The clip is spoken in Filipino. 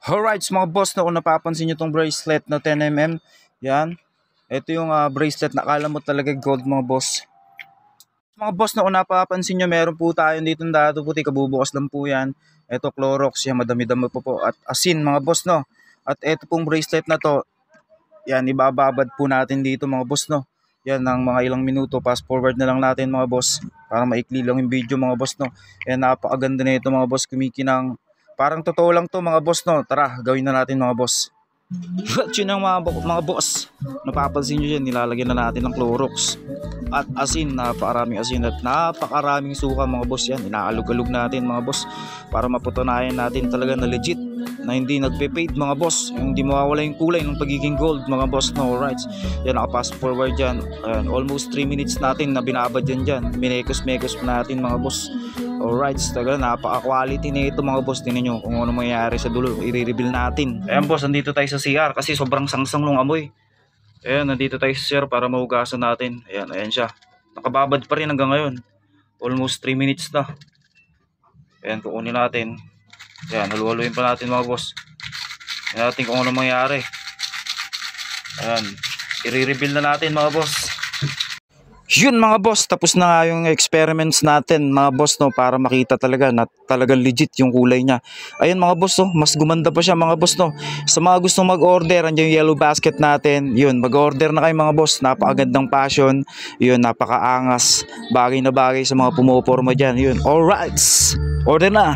Alright, mga boss, no, kung napapansin nyo tong bracelet na 10mm, yan. Ito yung bracelet na akala mo talaga gold, mga boss. Mga boss, no, kung napapansin nyo, meron po tayo dito ng dado puti, kabubukas lang po yan. Ito, Clorox, yan, madami-dami po. At asin, mga boss, no. At ito pong bracelet na to, yan, ibababad po natin dito, mga boss, no. Yan, ng mga ilang minuto, fast forward na lang natin, mga boss, para maikli lang yung video, mga boss, no. Yan, napakaganda na ito, mga boss, kumikinang. Parang totoo lang to, mga boss, no. Tara, gawin na natin, mga boss. At yun ang mga boss. Napapansin nyo dyan, nilalagyan na natin ng Clorox. At asin, napakaraming asin at napakaraming suka, mga boss. Yan, inaalog-alog natin, mga boss. Para mapatunayan natin talaga na legit. Na hindi nagpe-fade, mga boss. Yung hindi mawawala yung kulay ng pagiging gold, mga boss. No, alright. Yan, naka-fast forward dyan. Ayan, almost 3 minutes natin na binabad dyan. Minekos-mekos pa natin, mga boss. Alright, tagal, napaka-quality na ito, mga boss. Tingnan nyo kung ano mangyayari sa dulo. I-reveal natin. Ayan, boss, nandito tayo sa CR kasi sobrang sangsang nung amoy. Ayan, nandito tayo sa CR para mahugasan natin. Ayan, ayan siya. Nakababad pa rin hanggang ngayon. Almost 3 minutes na. Ayan, kukunin natin. Ayan, halu-haluin pa natin, mga boss. Ayan natin kung ano mangyayari. Ayan, i-reveal na natin, mga boss. Yun, mga boss, tapos na nga yung experiments natin, mga boss, no, para makita talaga na talagang legit yung kulay niya. Ayun, mga boss, no, mas gumanda pa siya, mga boss, no. Sa mga gustong mag-order, andyan yung yellow basket natin. Yun, mag-order na kayo, mga boss. Napakagandang passion. Yun, napakaangas. Bagay na bagay sa mga pumuporma dyan. Yun, alright. Order na.